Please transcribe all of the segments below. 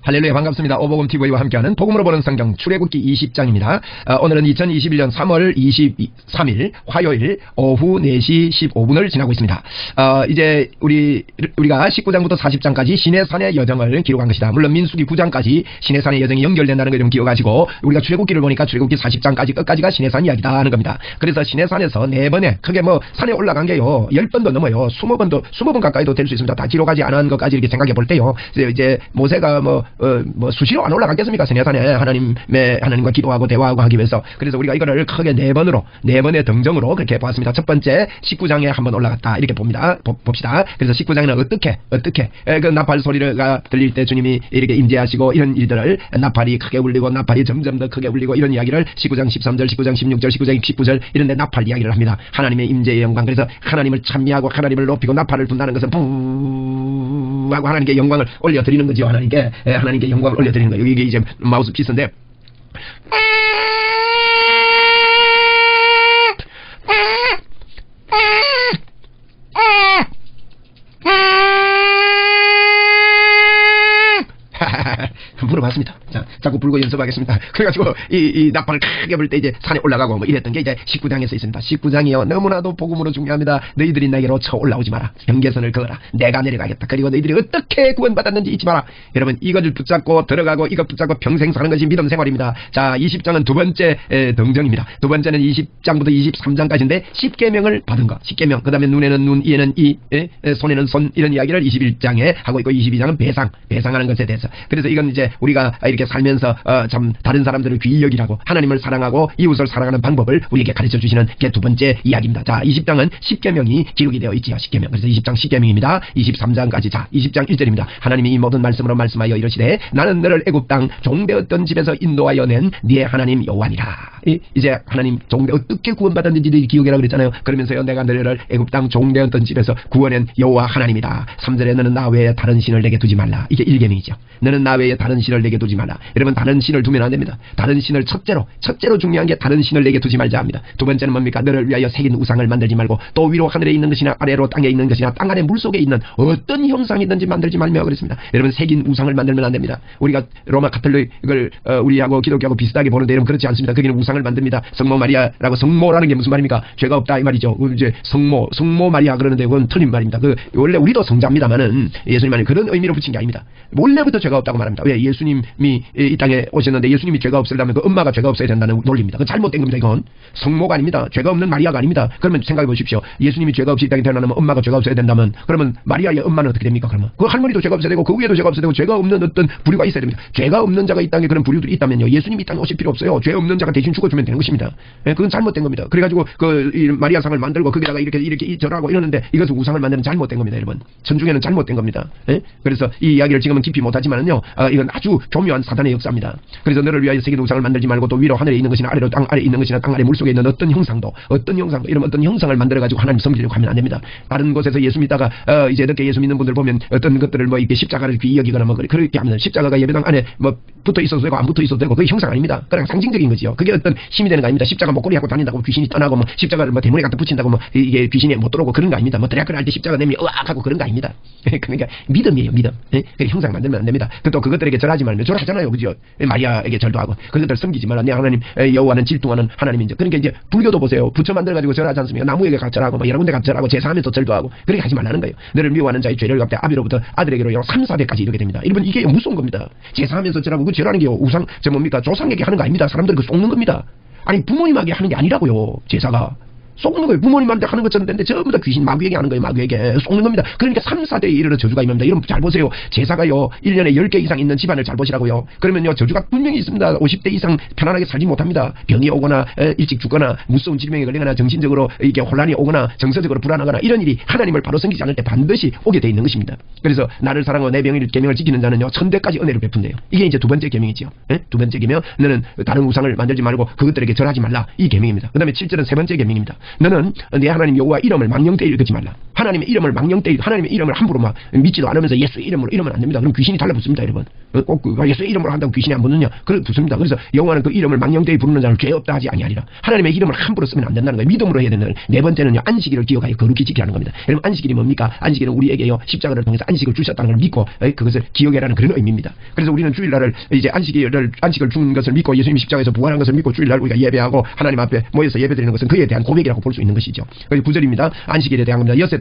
할렐루야, 반갑습니다. 오복음TV와 함께하는 복음으로 보는 성경 출애굽기 20장입니다. 오늘은 2021년 3월 23일 화요일 오후 4시 15분을 지나고 있습니다. 이제 우리가 19장부터 40장까지 시내산의 여정을 기록한 것이다. 물론 민수기 9장까지 시내산의 여정이 연결된다는 걸 좀 기억하시고, 우리가 출애굽기를 보니까 출애굽기 40장까지 끝까지가 시내산 이야기다 하는 겁니다. 그래서 시내산에서 4번에, 크게 산에 올라간 게요 10번도 넘어요. 20번 가까이도 될 수 있습니다. 다 기록하지 않은 것까지 이렇게 생각해 볼 때요, 이제 모세가 수시로 안 올라갔겠습니까? 시내산에 하나님과 기도하고 대화하고 하기 위해서. 그래서 우리가 이거를 크게 4번의 등정으로 그렇게 보았습니다. 첫 번째 19장에 한번 올라갔다 이렇게 봅시다. 그래서 19장에는 어떻게 그 나팔 소리가 들릴 때 주님이 이렇게 임재하시고 이런 일들을, 나팔이 크게 울리고 나팔이 점점 더 크게 울리고 이런 이야기를 19장 13절, 19장 16절, 19장 19절 이런 데 나팔 이야기를 합니다. 하나님의 임재의 영광. 그래서 하나님을 찬미하고 하나님을 높이고 나팔을 분다는 것은 하고 하나님께 영광을 올려드리는 거죠. 하나님께 영광을 올려드리는 거예요. 이게 이제 마우스피스인데, 물어봤습니다. 자, 자꾸 불고 연습하겠습니다. 그래가지고 이 나팔을 크게 불 때 이제 산에 올라가고 이랬던 게 이제 19장에서 있습니다. 19장이요 너무나도 복음으로 중요합니다. 너희들이 내게로 쳐 올라오지 마라. 경계선을 그어라. 내가 내려가겠다. 그리고 너희들이 어떻게 구원받았는지 잊지 마라. 여러분, 이것을 붙잡고 들어가고 이것 붙잡고 평생 사는 것이 믿음 생활입니다. 자, 20장은 두 번째 등정입니다. 두 번째는 20장부터 23장까지인데 10계명을 받은 것. 10계명. 그 다음에 눈에는 눈, 이에는 이, 손에는 손, 이런 이야기를 21장에 하고 있고, 22장은 배상하는 것에 대해서. 그래서 이건 이제 우리가 이렇게 살면서 참 다른 사람들을 귀히 여기라고, 하나님을 사랑하고 이웃을 사랑하는 방법을 우리에게 가르쳐 주시는 게 두 번째 이야기입니다. 자, 20장은 10계명이 기록이 되어 있지요. 10계명. 그래서 20장 10계명입니다. 23장까지. 자, 20장 1절입니다. 하나님이 이 모든 말씀으로 말씀하여 이러시되, 나는 너를 애굽 땅 종되었던 집에서 인도하여 낸 네 하나님 여호와니라. 이제 하나님 종대 어떻게 구원받았는지 기억해라 그랬잖아요. 그러면서요, 내가 너를 애굽 땅 종되었던 집에서 구원한 여호와 하나님이다. 3절에 너는 나 외에 다른 신을 내게 두지 말라. 이게 1계명이죠. 너는 나 외에 다른 신을 내게 두지 말라. 여러분, 다른 신을 두면 안 됩니다. 다른 신을 첫째로 중요한 게 다른 신을 내게 두지 말자 합니다. 두 번째는 뭡니까? 너를 위하여 새긴 우상을 만들지 말고, 또 위로 하늘에 있는 것이나 아래로 땅에 있는 것이나 땅 아래 물속에 있는 어떤 형상이든지 만들지 말며 그랬습니다. 여러분, 새긴 우상을 만들면 안 됩니다. 우리가 로마 가톨릭을 우리하고 기독교하고 비슷하게 보는데, 여러분 그렇지 않습니다. 거기는 우상을 만듭니다. 성모 마리아라고, 성모라는 게 무슨 말입니까? 죄가 없다 이 말이죠. 이제 성모 마리아 그러는데 그건 틀린 말입니다. 원래 우리도 성자입니다만은 예수님은 그런 의미로 붙인 게 아닙니다. 원래부터 죄가 없다고 말합니다. 왜? 예수님이 이 땅에 오셨는데 예수님이 죄가 없으려면 그 엄마가 죄가 없어야 된다는 논리입니다. 그건 잘못된 겁니다. 이건 성모가 아닙니다. 죄가 없는 마리아가 아닙니다. 그러면 생각해 보십시오. 예수님이 죄가 없이 이 땅에 태어나면 엄마가 죄가 없어야 된다면, 그러면 마리아의 엄마는 어떻게 됩니까? 그러면 그 할머니도 죄가 없어야 되고 그 위에도 죄가 없어야 되고 죄가 없는 어떤 부류가 있어야 됩니다. 죄가 없는 자가 이 땅에 그런 부류들이 있다면요, 예수님이 이 땅에 오실 필요 없어요. 죄 없는 자가 대신 죽어주면 되는 것입니다. 그건 잘못된 겁니다. 그래가지고 이 마리아상을 만들고 거기다가 이렇게 절하고 이러는데, 이것은 우상을 만드는 잘못된 겁니다. 여러분, 천중에는 잘못된 겁니다. 그래서 이 이야기를 지금은 깊이 못하지만은요, 이건 아주 교묘한 사단의 역사입니다. 그래서 너를 위하여 새긴 우상을 만들지 말고, 또 위로 하늘에 있는 것이나 아래로 땅 아래에 있는 것이나 땅 아래 물속에 있는 어떤 형상도 이런 어떤 형상을 만들어가지고 하나님 섬기려고 하면 안 됩니다. 다른 곳에서 예수 믿다가 이제 늦게 예수 믿는 분들 보면 어떤 것들을 이렇게 십자가를 귀히 여기거나 그렇게 하면, 십자가가 예배당 안에 붙어 있어도 되고 안 붙어 있어도 되고, 그게 형상 아닙니다. 그냥 상징적인 거지요. 그게 어떤 힘이 되는 거 아닙니다. 십자가 목걸이 하고 다닌다고 귀신이 떠나고, 십자가를 대문에 갖다 붙인다고 이게 귀신이 못 들어오고 그런 거 아닙니다. 드라큘라 할 때 십자가 내밀 으악 하고 그런 거 아닙니다. 그러니까 믿음이에요, 믿음. 형상 만들면 안 됩니다. 또 그것들에게 절하지 말면, 절하잖아요, 그죠? 마리아에게 절도 하고, 그것들 섬기지 말라. 내 하나님 여호와는 질투하는 하나님인지. 그러니까 이제 불교도 보세요. 부처 만들어가지고 절하지 않습니까? 나무에게 절하고 여러 군데 절하고 제사하면서 절도 하고, 그렇게 하지 말라는 거예요. 너를 미워하는 자의 죄를 갚되 아비로부터 아들에게로 3, 4대까지 이렇게 됩니다. 여러분, 이게 무서운 겁니다. 제사하면서 절하고, 그 절하는 게 우상, 뭡니까? 조상에게 하는 거 아닙니다. 사람들은 그 속는 겁니다. 아니, 부모님에게 하는 게 아니라고요. 제사가 속는 거예요. 부모님한테 하는 것처럼 되는데 전부 다 귀신 마귀에게 하는 거예요. 마귀에게 속는 겁니다. 그러니까 3, 4대에 이르러 저주가 임합니다. 여러분 잘 보세요. 제사가요 1년에 10개 이상 있는 집안을 잘 보시라고요. 그러면요 저주가 분명히 있습니다. 50대 이상 편안하게 살지 못합니다. 병이 오거나 일찍 죽거나 무서운 질병에 걸리거나 정신적으로 이게 혼란이 오거나 정서적으로 불안하거나, 이런 일이 하나님을 바로 섬기지 않을 때 반드시 오게 돼 있는 것입니다. 그래서 나를 사랑하고 내 계명을 지키는 자는요 천대까지 은혜를 베푼대요. 이게 이제 두 번째 계명이죠. 두 번째 계명, 너는 다른 우상을 만들지 말고 그것들에게 절하지 말라, 이 계명입니다. 그 다음에 7절은 세 번째 계명입니다. 너는 내 하나님 여호와 이름을 망령되이 읽지 말라. 하나님의 이름을 망령되이, 하나님의 이름을 함부로 막 믿지도 않으면서 예수의 이름으로 이러면 안 됩니다. 그럼 귀신이 달라붙습니다, 여러분. 꼭 예수의 이름으로 한다고 귀신이 안 붙느냐? 그래 붙습니다. 그래서 여호와는 그 이름을 망령되이 부르는 자는 죄 없다 하지 아니하리라. 하나님의 이름을 함부로 쓰면 안 된다는 거예요. 믿음으로 해야 되는. 네 번째는요, 안식일을 기억하여 거룩히 지키라는 겁니다. 여러분, 안식일이 뭡니까? 안식일은 우리에게요, 십자가를 통해서 안식을 주셨다는 걸 믿고 그것을 기억해라는 그런 의미입니다. 그래서 우리는 주일날을 이제 안식을 준 것을 믿고 예수님이 십자가에서 부활한 것을 믿고 주일날 우리가 예배하고 하나님 앞에 모여서 예배드리는 것은 그에 대한 고백이라고 볼 수 있는 것이죠. 9절입니다. 안식일에 대한 겁니다. 엿새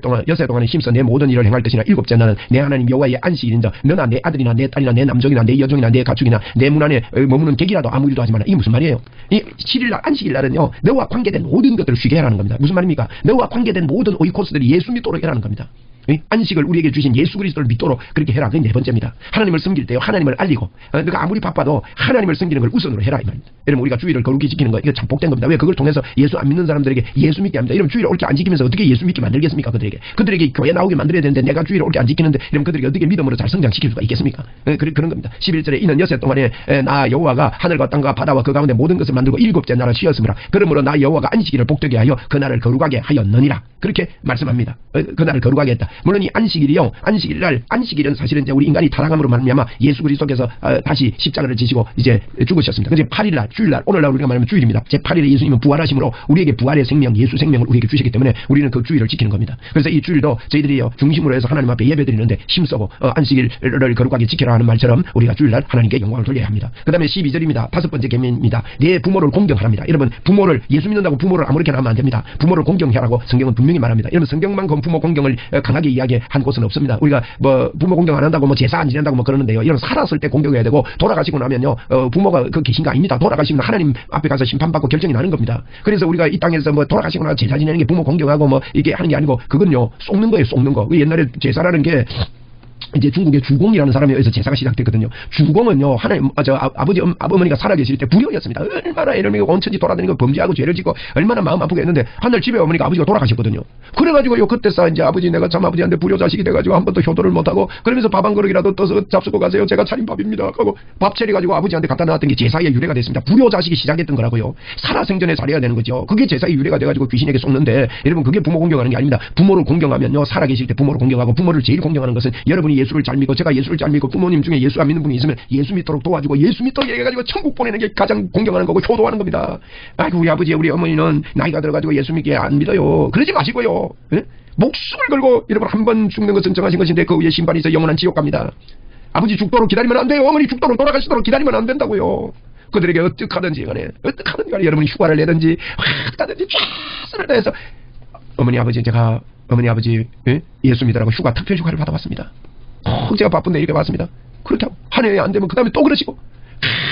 동안에 힘써 내 모든 일을 행할 것이나 일곱째 날은 내 하나님 여호와의 안식일인자 너나 내 아들이나 내 딸이나 내 남종이나 내 여종이나 내 가축이나 내 문 안에 머무는 객이라도 아무 일도 하지 마라. 이게 무슨 말이에요? 이 7일날 안식일날은요, 너와 관계된 모든 것들을 쉬게 하라는 겁니다. 무슨 말입니까? 너와 관계된 모든 오이코스들이 예수 믿도록 해라는 겁니다. 안식을 우리에게 주신 예수 그리스도를 믿도록 그렇게 해라. 그게 네 번째입니다. 하나님을 섬길 때요, 하나님을 알리고 너가 아무리 바빠도 하나님을 섬기는 걸 우선으로 해라 이 말입니다. 여러분, 우리가 주일을 거룩히 지키는 거 이거 참 복된 겁니다. 왜? 그걸 통해서 예수 안 믿는 사람들에게 예수 믿게 합니다. 이러면 주일을 옳게 안 지키면서 어떻게 예수 믿게 만들겠습니까? 그들에게 교회 나오게 만들어야 되는데 내가 주일을 옳게 안 지키는데 이러면 그들에게 어떻게 믿음으로 잘 성장시킬 수가 있겠습니까? 그런 겁니다. 11절에 이는 엿새 동안에 나 여호와가 하늘과 땅과 바다와 그 가운데 모든 것을 만들고 일곱째 날을 쉬었으므로 그러므로 나 여호와가 안식일을 복되게 하여 그 날을 거룩하게 하였느니라. 그렇게 말씀합니다. 그 날을 거룩하게 했다. 물론 이 안식일은 사실은 이제 우리 인간이 타락함으로 말미암아 예수 그리스도께서 다시 십자가를 지시고 이제 죽으셨습니다. 그래서 8일날, 주일날, 오늘날 우리가 말하면 주일입니다. 제 8일에 예수님은 부활하심으로 우리에게 부활의 생명, 예수 생명을 우리에게 주시기 때문에 우리는 그 주일을 지키는 겁니다. 그래서 이 주일도 저희들이 중심으로 해서 하나님 앞에 예배드리는데 힘쓰고 안식일을 거룩하게 지키라 하는 말처럼 우리가 주일날 하나님께 영광을 돌려야 합니다. 그 다음에 12절입니다. 다섯 번째 계명입니다. 내 부모를 공경하랍니다. 여러분, 부모를, 예수 믿는다고 부모를 아무렇게나 하면 안 됩니다. 부모를 공경하라고 성경은 분명히 말합니다. 여러분, 성경만큼 부모 공경을 강하게 이야기한 곳은 없습니다. 우리가 부모 공경 안 한다고 제사 안 지낸다고 그러는데요. 이런 살았을 때 공경해야 되고 돌아가시고 나면요, 부모가 계신 거 아닙니다. 돌아가시면 하나님 앞에 가서 심판받고 결정이 나는 겁니다. 그래서 우리가 이 땅에서 돌아가시고 나서 제사 지내는 게 부모 공경하고 이게 하는 게 아니고 그건요, 속는 거예요, 속는 거. 옛날에 제사라는 게 이제 중국의 주공이라는 사람에 의해서 제사가 시작됐거든요. 주공은요, 하나님, 어머니가 살아계실 때 불효였습니다. 얼마나 이러면 온천지 돌아다니고 범죄하고 죄를 짓고 얼마나 마음 아프게 했는데 하늘 집에 어머니가 아버지가 돌아가셨거든요. 그래가지고요, 그때서 이제 내가 참 아버지한테 불효자식이 돼가지고 한 번도 효도를 못하고 그러면서 밥 한 그릇이라도 떠서 잡수고 가세요. 제가 차린 밥입니다. 하고 밥 차려가지고 아버지한테 갖다 놨던 게 제사의 유래가 됐습니다. 불효자식이 시작했던 거라고요. 살아생전에 잘해야 되는 거죠. 그게 제사의 유래가 돼가지고 귀신에게 속는데 여러분, 그게 부모 공경하는 게 아닙니다. 부모를 공경하면요, 살아계실 때 부모를 공경하고 부모를 제일 공경하는 것은 여러분이 예수를 잘 믿고 제가 예수를 잘 믿고 부모님 중에 예수 안 믿는 분이 있으면 예수 믿도록 도와주고 예수 믿도록 얘기해가지고 천국 보내는 게 가장 공경하는 거고 효도하는 겁니다. 아이고, 우리 아버지 우리 어머니는 나이가 들어가지고 예수 믿게 안 믿어요. 그러지 마시고요. 에? 목숨을 걸고 여러분 한 번 죽는 것은 정하신 것인데 그 위에 심판이 있어 영원한 지옥 갑니다. 아버지 죽도록 기다리면 안 돼요. 어머니 죽도록 돌아가시도록 기다리면 안 된다고요. 그들에게 어떡하든지 간에 여러분이 휴가를 내든지 가든지 최선을 다해서 어머니 아버지 예수 믿으라고 휴가 특별 휴가를 받아봤습니다. 제가 바쁜데 이렇게 왔습니다. 그렇게 하고 한 해에 안 되면 그 다음에 또 그러시고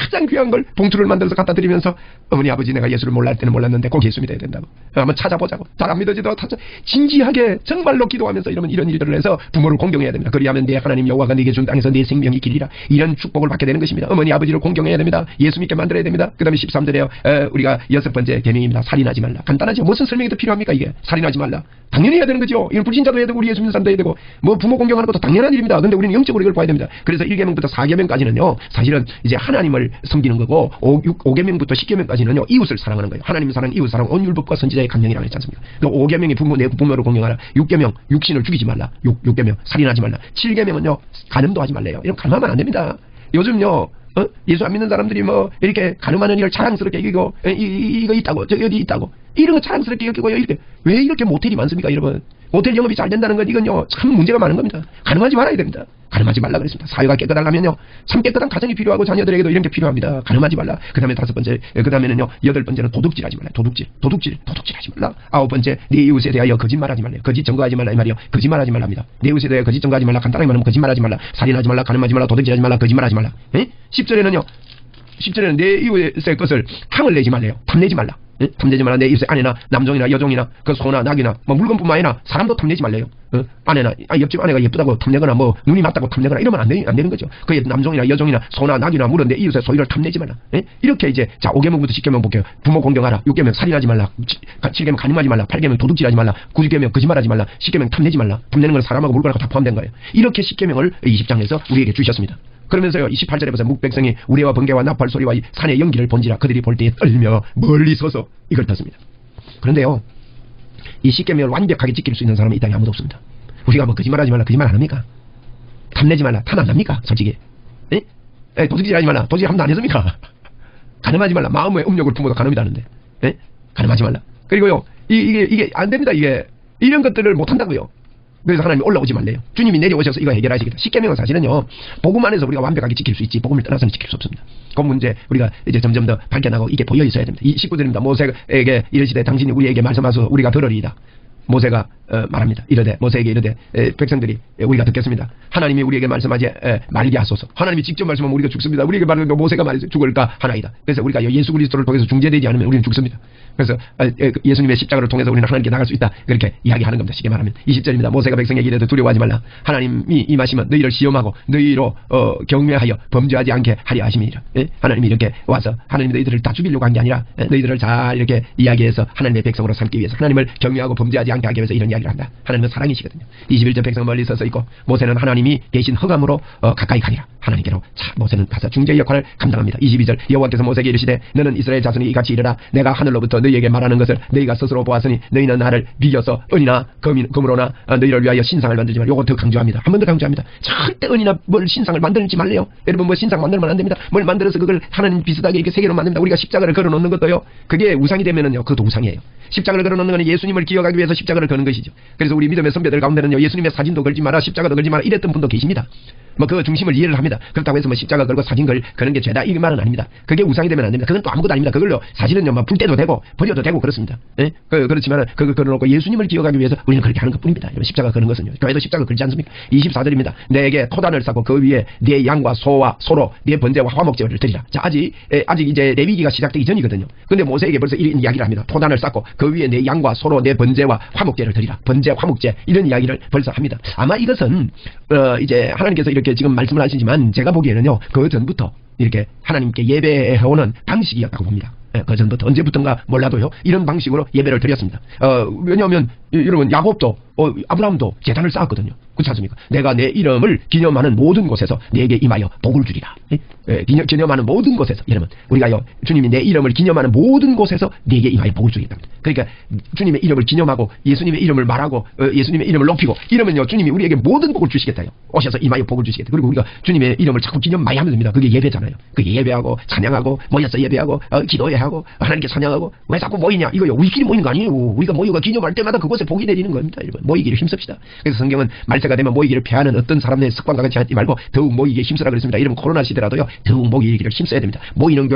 가장 귀한 걸 봉투를 만들어서 갖다 드리면서 어머니 아버지 내가 예수를 몰랄 때는 몰랐는데 꼭 예수 믿어야 된다고 한번 찾아보자고. 잘 안 믿어지도 진지하게 정말로 기도하면서 이런 일들을 해서 부모를 공경해야 됩니다. 그리하면 내 하나님 여호와가 네게 준 땅에서 내 생명이 길리라. 이런 축복을 받게 되는 것입니다. 어머니 아버지를 공경해야 됩니다. 예수 믿게 만들어야 됩니다. 그 다음에 13절에요. 우리가 여섯 번째 계명입니다. 살인하지 말라. 간단하죠. 무슨 설명이 더 필요합니까? 이게 살인하지 말라. 당연히 해야 되는 거죠. 이건 불신자도 해야 되고 우리 예수 믿는 사람도 해야 되고 부모 공경하는 것도 당연한 일입니다. 근데 우리는 영적으로 이걸 봐야 됩니다. 그래서 1계명부터 4계명까지는요 사실은 이제 하나님을 섬기는 거고 5계명부터 10계명까지는요 이웃을 사랑하는 거예요. 하나님 사랑, 이웃 사랑, 온 율법과 선지자의 강령이라고 했지 않습니까? 5계명이 내 부모를 공경하라. 6계명 육신을 죽이지 말라. 6계명 살인하지 말라. 7계명은요 간음도 하지 말래요. 이런 간음하면 안 됩니다. 요즘요 예수 안 믿는 사람들이 이렇게 간음하는 일을 자랑스럽게 여기고 이거 있다고 저기 어디 있다고 이런 거 자랑스럽게 여기고요. 이렇게 왜 이렇게 모텔이 많습니까 여러분? 모텔 영업이 잘 된다는 건 이건요 참 문제가 많은 겁니다. 간음하지 말아야 됩니다. 간음하지 말라 그랬습니다. 사회가 깨끗하려면요 참 깨끗한 가정이 필요하고 자녀들에게도 이런 게 필요합니다. 간음하지 말라. 그 다음에 다섯 번째, 그 다음에는요 여덟 번째는 도둑질하지 말라. 도둑질하지 말라. 아홉 번째, 네 이웃에 대하여 거짓말하지 말라. 거짓 증거하지 말라 이 말이요. 거짓말하지 말랍니다. 네 이웃에 대하여 거짓 증거하지 말라. 간단하게 말하면 거짓말하지 말라. 살인하지 말라. 간음하지 말라. 도둑질하지 말라. 거짓말하지 말라. 10절에는 내 이웃의 것을 탕을 내지 말래요. 탐내지 말라. 탐내지 말라. 내 이웃의 아내나 남종이나 여종이나 그 소나 낙이나 물건뿐만 아니라 사람도 탐내지 말래요. 아내나 옆집 아내가 예쁘다고 탐내거나 눈이 맞다고 탐내거나 이러면 안 되는 거죠. 그 남종이나 여종이나 소나 낙이나 물은 내 이웃의 소유를 탐내지 말라. 이렇게 이제 5계명부터 10계명 볼게요. 부모 공경하라. 6계명 살인하지 말라. 7계명 간음하지 말라. 8계명 도둑질하지 말라. 9계명 거짓말하지 말라. 10계명 탐내지 말라. 탐내는 건 사람하고 물건하고 다 포함된 거예요. 이렇게 10계명을 20장에서 우리에게 주셨습니다. 그러면서요 28절에 보세요. 묵백성이 우레와 번개와 나팔 소리와 산의 연기를 본지라 그들이 볼 때에 떨며 멀리 서서 이걸 듣습니다. 그런데요 이 십계명을 완벽하게 지킬 수 있는 사람은 이 땅에 아무도 없습니다. 우리가 뭐 거짓말하지 말라, 거짓말 안 합니까? 탐내지 말라, 탐 안 납니까? 솔직히. 도둑질하지 말라, 도둑질 함도 안 했습니까? 가늠하지 말라, 마음의 음욕을 품어도 가늠이 다는데. 가늠하지 말라. 그리고요, 이게 안 됩니다. 이런 것들을 못 한다고요. 그래서 하나님이 올라오지 말래요. 주님이 내려오셔서 이거 해결하시겠다. 십계명은 사실은요, 복음 안에서 우리가 완벽하게 지킬 수 있지, 복음을 떠나서는 지킬 수 없습니다. 그 문제 우리가 이제 점점 더 발견하고 이게 보여 있어야 됩니다. 이 19절입니다. 모세에게 이르시되 당신이 우리에게 말씀하소서 우리가 들으리이다. 모세가 말합니다. 이르되 모세에게 이르되 백성들이 우리가 듣겠습니다. 하나님이 우리에게 말씀하지 말게 하소서. 하나님이 직접 말씀하면 우리가 죽습니다. 우리에게 말하면 모세가 말해서 죽을까 하나이다. 그래서 우리가 예수 그리스도를 통해서 중재되지 않으면 우리는 죽습니다. 그래서 예수님의 십자가를 통해서 우리는 하나님께 나갈 수 있다. 그렇게 이야기하는 겁니다. 쉽게 말하면 20절입니다. 모세가 백성에게 이르되 두려워하지 말라. 하나님이 임하시면 너희를 시험하고 너희로 경매하여 범죄하지 않게 하려 하심이니라. 하나님이 이렇게 와서 하나님이 너희들을 다 죽이려고 한 게 아니라 너희들을 잘 이렇게 이야기해서 하나님의 백성으로 삼기 위해서 하나님을 경외하고 범죄하지 않게 하기 위해서 이런 이야기를 한다. 하나님은 사랑이시거든요. 21절 백성 멀리 서서 있고 모세는 하나님이 계신 허감으로 가까이 가니라. 하나님께로 모세는 가서 중재 역할을 감당합니다. 22절 여호와께서 모세에게 이르시되 너는 이스라엘 자손이 이같이 이르라. 내가 하늘로부터 너희에게 말하는 것을 너희가 스스로 보았으니 너희는 나를 비겨서 은이나 금으로나 너희를 위하여 신상을 만들지 말라. 요거 더 강조합니다. 한 번 더 강조합니다. 절대 은이나 뭘 신상을 만들지 말래요. 여러분 뭐 신상 만들면 안 됩니다. 뭘 만들어서 그걸 하나님 비슷하게 이렇게 세계로 만듭니다. 우리가 십자가를 걸어 놓는 것도요. 그게 우상이 되면은요. 그것도 우상이에요. 십자가를 걸어 놓는 건 예수님을 기억하기 위해서 십자가를 거는 것이죠. 그래서 우리 믿음의 선배들 가운데는요. 예수님의 사진도 걸지 마라, 십자가도 걸지 마라 이랬던 분도 계십니다. 뭐 그 중심을 이해를 합니다. 그렇다고 해서 뭐 십자가 걸고 사진 거는 게 죄다 이 말은 아닙니다. 그게 우상이 되면 안 됩니다. 그건 또 아무것도 아닙니다. 그걸로 사실은요 뭐 불 때도 되고 버려도 되고 그렇습니다. 그렇지만 그거 걸어놓고 예수님을 기억하기 위해서 우리는 그렇게 하는 것뿐입니다. 십자가 거는 것은요. 교회도 십자가 걸지 않습니까? 24절입니다. 내게 토단을 쌓고 그 위에 네 양과 소로 네 번제와 화목제를 드리라. 자 아직 이제 레위기가 시작되기 전이거든요. 근데 모세에게 벌써 이런 이야기를 합니다. 토단을 쌓고 그 위에 네 양과 소로 네 번제와 화목제를 드리라. 번제 화목제 이런 이야기를 벌써 합니다. 아마 이것은 이제 하나님께서 이렇게 지금 말씀을 하시지만 제가 보기에는요 그 전부터 이렇게 하나님께 예배해오는 방식이었다고 봅니다. 그 전부터 언제부턴가 몰라도요 이런 방식으로 예배를 드렸습니다. 왜냐하면 여러분 야곱도 아브라함도 제단을 쌓았거든요. 그렇지 않습니까? 내가 내 이름을 기념하는 모든 곳에서 내게 임하여 복을 주리라. 기념하는 모든 곳에서 여러분 우리가요 주님이 내 이름을 기념하는 모든 곳에서 내게 임하여 복을 주겠답니다. 그러니까 주님의 이름을 기념하고 예수님의 이름을 말하고 예수님의 이름을 높이고 이러면요 주님이 우리에게 모든 복을 주시겠다요. 오셔서 임하여 복을 주시겠다. 그리고 우리가 주님의 이름을 자꾸 기념 많이 하면 됩니다. 그게 예배잖아요. 그게 예배하고 찬양하고 모여서 예배하고 기도하고 하나님께 찬양하고 왜 자꾸 모이냐 이거요. 우리끼리 모이는 거 아니에요. 우리가 모이고 기념할 때마다 그곳에 복이 내리는 겁니다. 여러분 모이기를 힘씁시다. 그래서 성경은 말세가 되면 모이기를 패하는 어떤 사람의 습관과 같이 하지 말고 더욱 모이기에 힘쓰라 그랬습니다. 이러면 코로나 시대라도요 더욱 모이기를 힘써야 됩니다. 모이는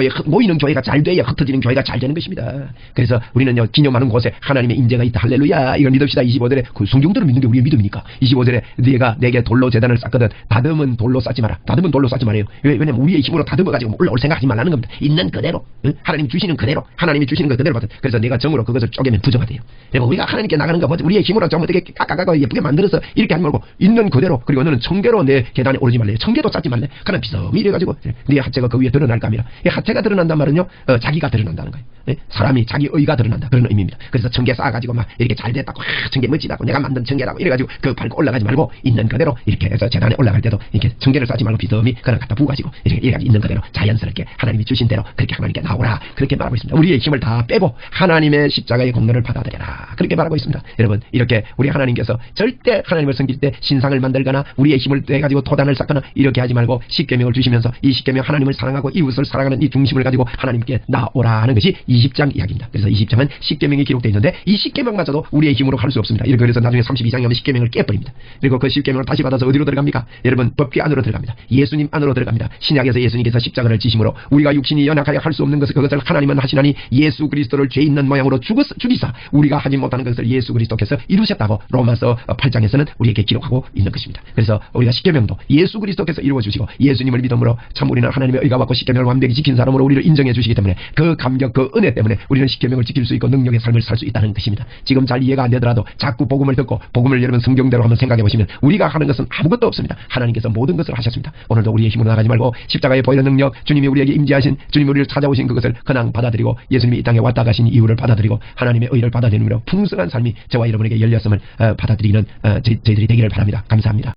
교회가 잘 돼야 흩어지는 교회가 잘 되는 것입니다. 그래서 우리는요 기념하는 곳에 하나님의 임재가 있다. 할렐루야. 이걸 믿읍시다. 25절에 그 성경대로 믿는 게 우리의 믿음이니까. 25절에 네가 내게 돌로 제단을 쌓거든 다듬은 돌로 쌓지 마라. 다듬은 돌로 쌓지 말아요. 왜냐면 우리의 힘으로 다듬어가지고 올라올 생각하지 말라는 겁니다. 있는 그대로 하나님 주시는 그대로 하나님이 주시는 거 그대로 받아. 그래서 내가 정으로 그것을 쪼개면 부정가 돼요. 그리고 우리가 하나님께 나가는 거 우리의 힘으로 좀 어떻게 깎아가고 예쁘게 만들어서 이렇게 하지 말고 있는 그대로. 그리고 너는 청계로 내 계단에 오르지 말래. 청계도 쌓지 말래. 그냥 비섬이 이래가지고 네 하체가 그 위에 드러날까 합니다. 이 하체가 드러난단 말은요 자기가 드러난다는 거예요. 사람이 자기 의가 드러난다 그런 의미입니다. 그래서 청계 쌓아가지고 막 이렇게 잘 됐다고 청계 멋지다고 내가 만든 청계라고 이래가지고 그 밟고 올라가지 말고 있는 그대로 이렇게 해서 재단에 올라갈 때도 이렇게 청계를 쌓지 말고 비섬이 그냥 갖다 부가지고 이렇게 있는 그대로 자연스럽게 하나님이 주신 대로 그렇게 하나님께 나오라 그렇게 말하고 있습니다. 우리의 힘을 다 빼고 하나님의 십자가의 공로를 받아들여라 그렇게 말하고 있습니다. 여러분 이렇게 우리 하나님께서 절대 하나님을 섬길 때 신상을 만들거나 우리의 힘을 빼가지고 토단을 쌓거나 이렇게 하지 말고 십계명을 주시면서 이 십계명 하나님을 사랑하고 이웃을 사랑하는 이 중심을 가지고 하나님께 나오라 하는 것이 20장 이야기입니다. 그래서 20장은 십계명이 기록되어 있는데 이 십계명마저도 우리의 힘으로 할 수 없습니다. 이렇게 그래서 나중에 32장에 하면 십계명을 깨버립니다. 그리고 그 십계명을 다시 받아서 어디로 들어갑니까? 여러분 법궤 안으로 들어갑니다. 예수님 안으로 들어갑니다. 신약에서 예수님께서 십자가를 지심으로 우리가 육신이 연약하여 할 수 없는 것을 그것을 하나님은 하시나니 예수 그리스도를 죄 있는 모양으로 죽이사 우리가 하지 못하는 것을 예수 그리스도께서 이루셨다고 로마서 8장에서는 우리에게 기록하고 있는 것입니다. 그래서 우리가 십계명도 예수 그리스도께서 이루어주시고 예수님을 믿음으로 참 우리는 하나님의 의가 받고 십계명을 완벽히 지킨 사람으로 우리를 인정해 주시기 때문에 그 감격 그 은혜 때문에 우리는 십계명을 지킬 수 있고 능력의 삶을 살 수 있다는 것입니다. 지금 잘 이해가 안 되더라도 자꾸 복음을 듣고 복음을 여러분 성경대로 한번 생각해 보시면 우리가 하는 것은 아무것도 없습니다. 하나님께서 모든 것을 하셨습니다. 오늘도 우리의 힘으로 나가지 말고 십자가에 보이는 능력 주님이 우리에게 임재하신 주님이 우리를 찾아오신 그것을 그냥 받아들이고 예수님이 이 땅에 왔다 가신 이유를 받아들이고 하나님의 의를 받아들이므로 풍성한 삶이 저와 여러분에게 열렸음을 받아들이는 저희들이 되기를 바랍니다. 감사합니다.